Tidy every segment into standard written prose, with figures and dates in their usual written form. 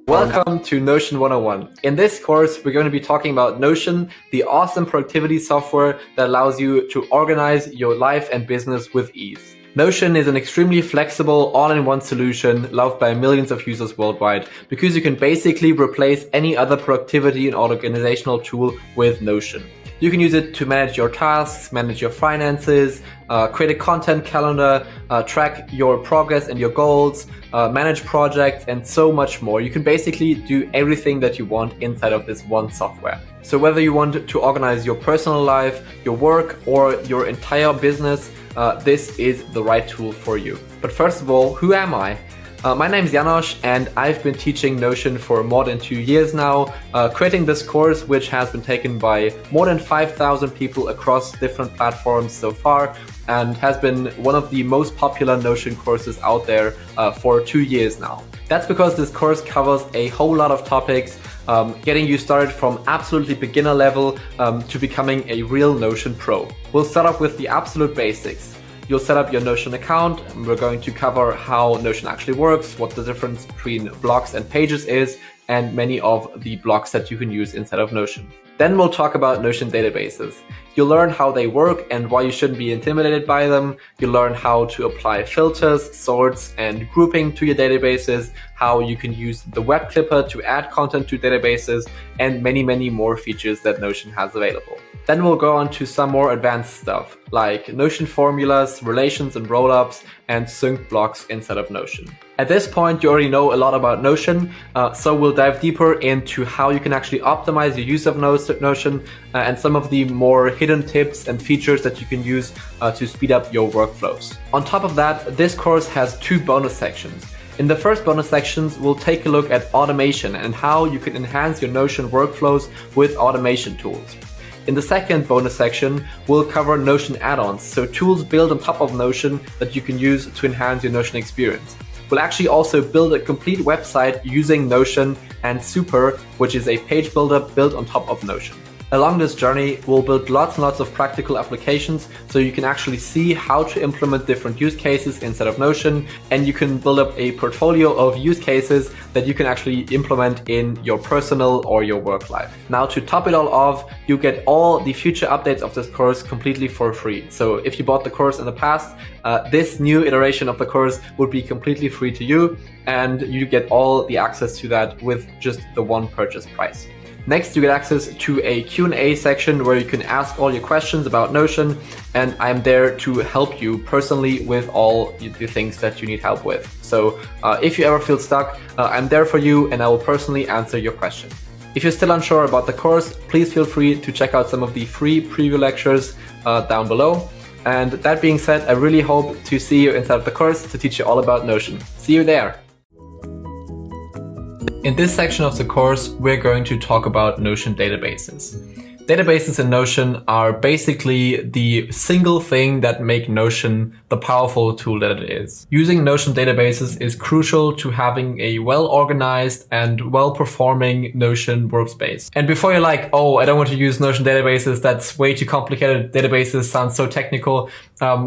Welcome to Notion 101. In this course, we're going to be talking about Notion, the awesome productivity software that allows you to organize your life and business with ease. Notion is an extremely flexible, all-in-one solution loved by millions of users worldwide because you can basically replace any other productivity and organizational tool with Notion. You can use it to manage your tasks, manage your finances, create a content calendar, track your progress and your goals, manage projects, and so much more. You can basically do everything that you want inside of this one software. So whether you want to organize your personal life, your work, or your entire business, this is the right tool for you. But first of all, who am I? My name is Janosch, and I've been teaching Notion for more than 2 years now, creating this course which has been taken by more than 5,000 people across different platforms so far, and has been one of the most popular Notion courses out there for 2 years now. That's because this course covers a whole lot of topics, getting you started from absolutely beginner level to becoming a real Notion pro. We'll start off with the absolute basics. You'll set up your Notion account. We're going to cover how Notion actually works, what the difference between blocks and pages is, and many of the blocks that you can use inside of Notion. Then we'll talk about Notion databases. You'll learn how they work and why you shouldn't be intimidated by them. You'll learn how to apply filters, sorts, and grouping to your databases, how you can use the web clipper to add content to databases, and many, many more features that Notion has available. Then we'll go on to some more advanced stuff, like Notion formulas, relations and rollups, and sync blocks inside of Notion. At this point, you already know a lot about Notion, so we'll dive deeper into how you can actually optimize your use of Notion and some of the more hidden tips and features that you can use to speed up your workflows. On top of that, this course has 2 bonus sections. In the first bonus sections, we'll take a look at automation and how you can enhance your Notion workflows with automation tools. In the second bonus section, we'll cover Notion add-ons, so tools built on top of Notion that you can use to enhance your Notion experience. We'll actually also build a complete website using Notion and Super, which is a page builder built on top of Notion. Along this journey, we'll build lots and lots of practical applications so you can actually see how to implement different use cases inside of Notion, and you can build up a portfolio of use cases that you can actually implement in your personal or your work life. Now, to top it all off, you get all the future updates of this course completely for free. So if you bought the course in the past, this new iteration of the course would be completely free to you, and you get all the access to that with just the one purchase price. Next, you get access to a Q&A section where you can ask all your questions about Notion, and I'm there to help you personally with all the things that you need help with. So if you ever feel stuck, I'm there for you and I will personally answer your question. If you're still unsure about the course, please feel free to check out some of the free preview lectures down below. And that being said, I really hope to see you inside of the course to teach you all about Notion. See you there. In this section of the course, we're going to talk about Notion databases. Databases in Notion are basically the single thing that make Notion the powerful tool that it is. Using Notion databases is crucial to having a well-organized and well-performing Notion workspace. And before you're like, oh, I don't want to use Notion databases, that's way too complicated, databases sound so technical.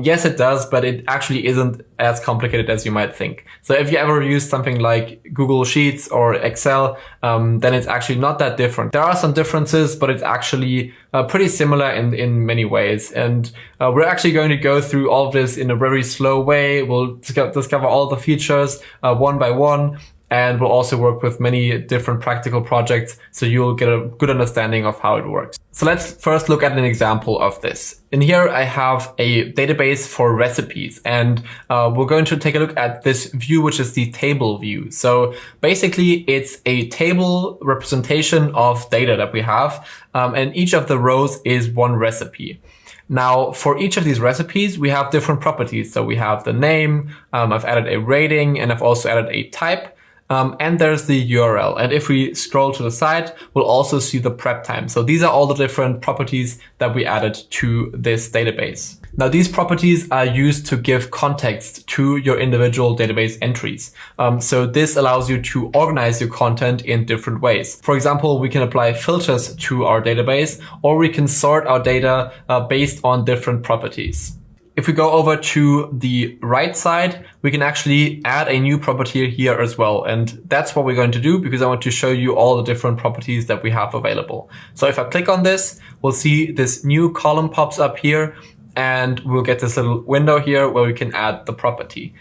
Yes, it does, but it actually isn't as complicated as you might think. So if you ever use something like Google Sheets or Excel, then it's actually not that different. There are some differences, but it's actually pretty similar in many ways. And we're actually going to go through all of this in a very slow way. We'll discover all the features one by one. And we'll also work with many different practical projects, so you'll get a good understanding of how it works. So let's first look at an example of this. In here, I have a database for recipes, and we're going to take a look at this view, which is the table view. So basically, it's a table representation of data that we have, and each of the rows is one recipe. Now, for each of these recipes, we have different properties. So we have the name, I've added a rating, and I've also added a type. And there's the URL. And if we scroll to the side, we'll also see the prep time. So these are all the different properties that we added to this database. Now, these properties are used to give context to your individual database entries. So this allows you to organize your content in different ways. For example, we can apply filters to our database, or we can sort our data based on different properties. If we go over to the right side, we can actually add a new property here as well. And that's what we're going to do because I want to show you all the different properties that we have available. So if I click on this, we'll see this new column pops up here, and we'll get this little window here where we can add the property.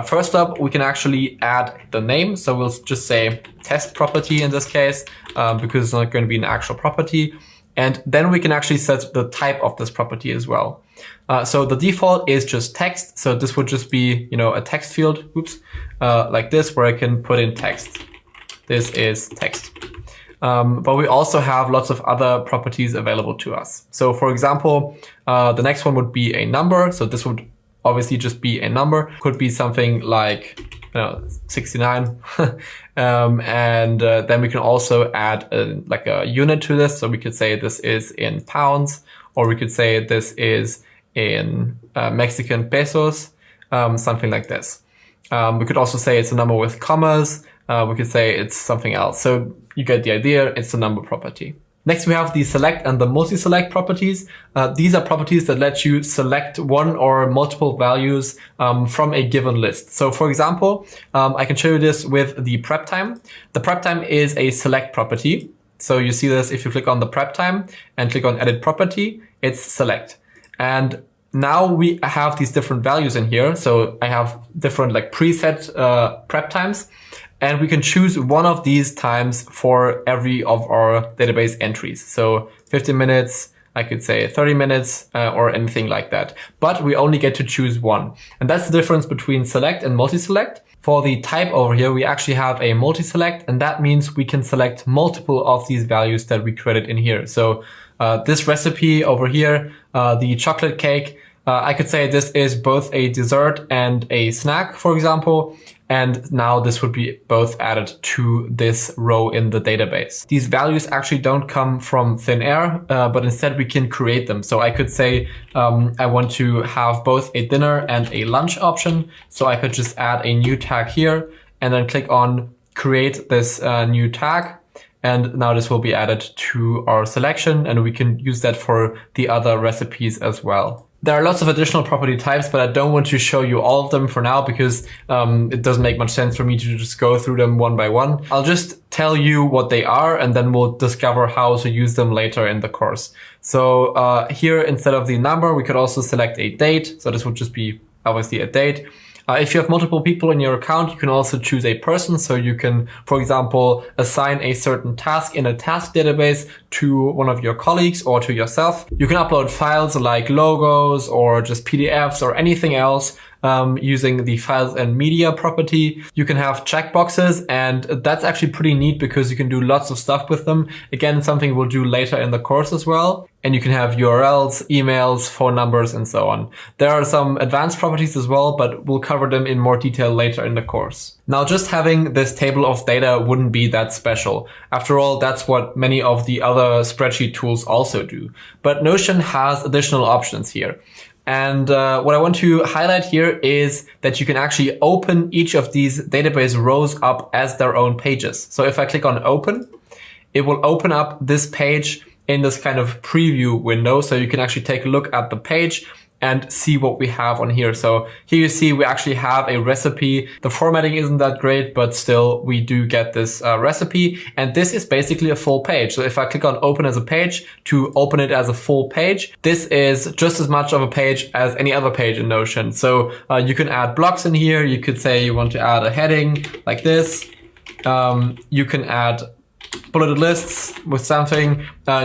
First up, we can actually add the name. So we'll just say test property in this case, because it's not going to be an actual property. And then we can actually set the type of this property as well. So the default is just text. So this would just be, a text field, like this, where I can put in text. This is text. But we also have lots of other properties available to us. So for example, the next one would be a number. So this would obviously just be a number. Could be something like 69. And then we can also add a unit to this. So we could say this is in pounds, or we could say this is in Mexican pesos, something like this. We could also say it's a number with commas. We could say it's something else. So you get the idea, it's a number property. Next, we have the select and the multi-select properties. These are properties that let you select one or multiple values from a given list. So for example, I can show you this with the prep time. The prep time is a select property. So you see this if you click on the prep time and click on edit property, it's select. And now we have these different values in here. So I have different preset prep times. And we can choose one of these times for every of our database entries. So 15 minutes, I could say 30 minutes, or anything like that. But we only get to choose one. And that's the difference between select and multi-select. For the type over here, we actually have a multi-select, and that means we can select multiple of these values that we created in here. So this recipe over here, the chocolate cake, I could say this is both a dessert and a snack, for example. And now this would be both added to this row in the database. These values actually don't come from thin air, but instead we can create them. So I could say I want to have both a dinner and a lunch option. So I could just add a new tag here and then click on create this new tag. And now this will be added to our selection, and we can use that for the other recipes as well. There are lots of additional property types, but I don't want to show you all of them for now because it doesn't make much sense for me to just go through them one by one. I'll just tell you what they are, and then we'll discover how to use them later in the course. So here, instead of the number, we could also select a date. So this would just be obviously a date. If you have multiple people in your account, you can also choose a person. So you can, for example, assign a certain task in a task database to one of your colleagues or to yourself. You can upload files like logos or just PDFs or anything else using the files and media property. You can have checkboxes, and that's actually pretty neat because you can do lots of stuff with them. Again, something we'll do later in the course as well. And you can have URLs, emails, phone numbers, and so on. There are some advanced properties as well, but we'll cover them in more detail later in the course. Now, just having this table of data wouldn't be that special. After all, that's what many of the other spreadsheet tools also do. But Notion has additional options here. And what I want to highlight here is that you can actually open each of these database rows up as their own pages. So if I click on open, it will open up this page in this kind of preview window. So you can actually take a look at the page and see what we have on here. So here you see we actually have a recipe. The formatting isn't that great, but still we do get this recipe. And this is basically a full page. So if I click on open as a page to open it as a full page, this is just as much of a page as any other page in Notion. So you can add blocks in here. You could say you want to add a heading like this. You can add bulleted lists with something.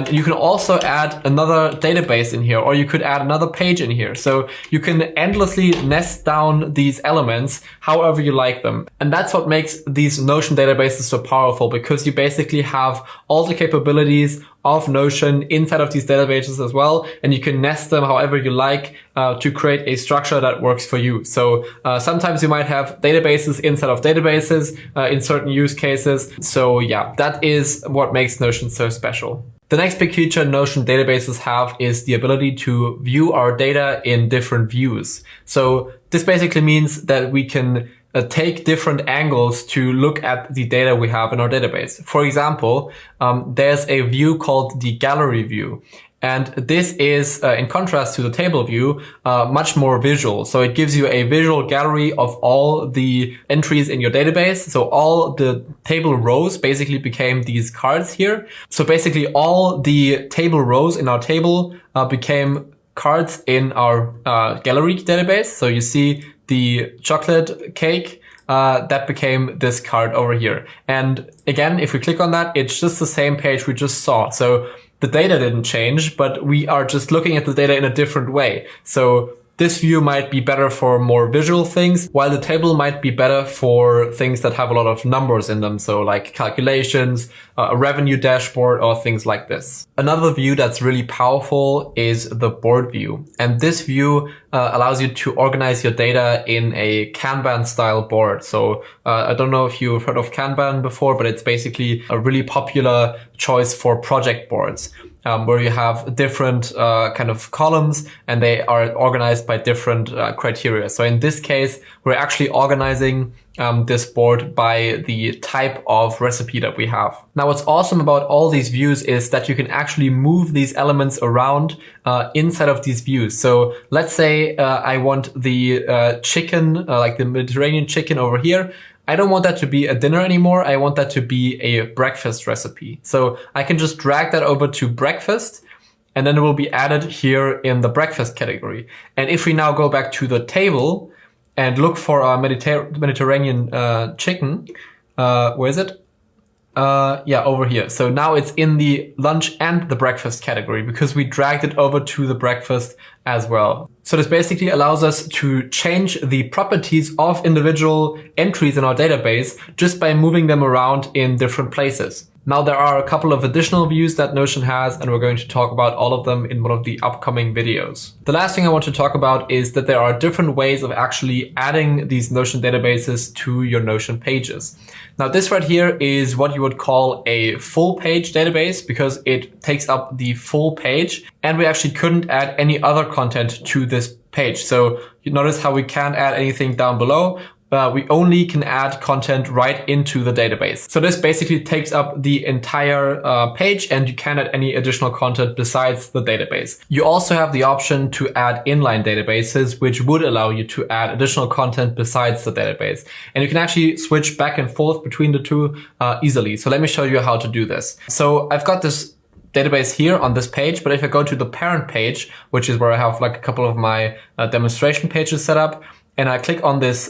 You can also add another database in here, or you could add another page in here. So you can endlessly nest down these elements however you like them. And that's what makes these Notion databases so powerful, because you basically have all the capabilities of Notion inside of these databases as well. And you can nest them however you like to create a structure that works for you. So sometimes you might have databases inside of databases in certain use cases. So yeah, that is what makes Notion so special. The next big feature Notion databases have is the ability to view our data in different views. So this basically means that we can take different angles to look at the data we have in our database. For example, there's a view called the gallery view. And this is, in contrast to the table view, much more visual. So it gives you a visual gallery of all the entries in your database. So all the table rows basically became these cards here. So basically all the table rows in our table became cards in our gallery database. So you see the chocolate cake, that became this card over here. And again, if we click on that, it's just the same page we just saw. So the data didn't change, but we are just looking at the data in a different way. So this view might be better for more visual things, while the table might be better for things that have a lot of numbers in them. So like calculations, a revenue dashboard, or things like this. Another view that's really powerful is the board view. And this view allows you to organize your data in a Kanban style board. So I don't know if you've heard of Kanban before, but it's basically a really popular choice for project boards. Where you have different kind of columns and they are organized by different criteria. So in this case, we're actually organizing this board by the type of recipe that we have. Now, what's awesome about all these views is that you can actually move these elements around inside of these views. So let's say I want the chicken, like the Mediterranean chicken over here. I don't want that to be a dinner anymore. I want that to be a breakfast recipe. So I can just drag that over to breakfast and then it will be added here in the breakfast category. And if we now go back to the table and look for our Mediterranean chicken, where is it? Yeah, over here. So now it's in the lunch and the breakfast category because we dragged it over to the breakfast as well. So this basically allows us to change the properties of individual entries in our database just by moving them around in different places. Now there are a couple of additional views that Notion has, and we're going to talk about all of them in one of the upcoming videos. The last thing I want to talk about is that there are different ways of actually adding these Notion databases to your Notion pages. Now this right here is what you would call a full page database because it takes up the full page, and we actually couldn't add any other content to this page. So you notice how we can't add anything down below. We only can add content right into the database. So this basically takes up the entire page, and you can't add any additional content besides the database. You also have the option to add inline databases, which would allow you to add additional content besides the database. And you can actually switch back and forth between the two easily. So let me show you how to do this. So I've got this database here on this page, but if I go to the parent page, which is where I have like a couple of my demonstration pages set up, and I click on this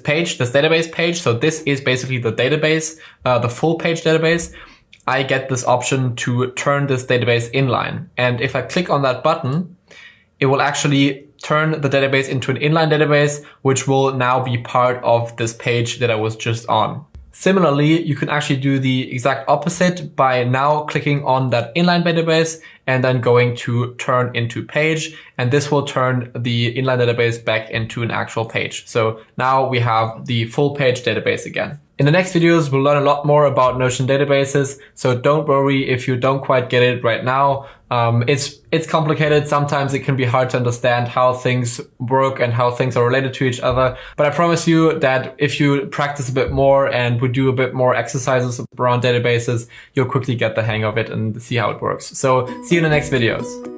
page, this database page. So this is basically the database, the full page database. I get this option to turn this database inline. And if I click on that button, it will actually turn the database into an inline database, which will now be part of this page that I was just on. Similarly, you can actually do the exact opposite by now clicking on that inline database and then going to turn into page. And this will turn the inline database back into an actual page. So now we have the full page database again. In the next videos, we'll learn a lot more about Notion databases. So don't worry if you don't quite get it right now. It's complicated. Sometimes it can be hard to understand how things work and how things are related to each other. But I promise you that if you practice a bit more and we do a bit more exercises around databases, you'll quickly get the hang of it and see how it works. So see you in the next videos.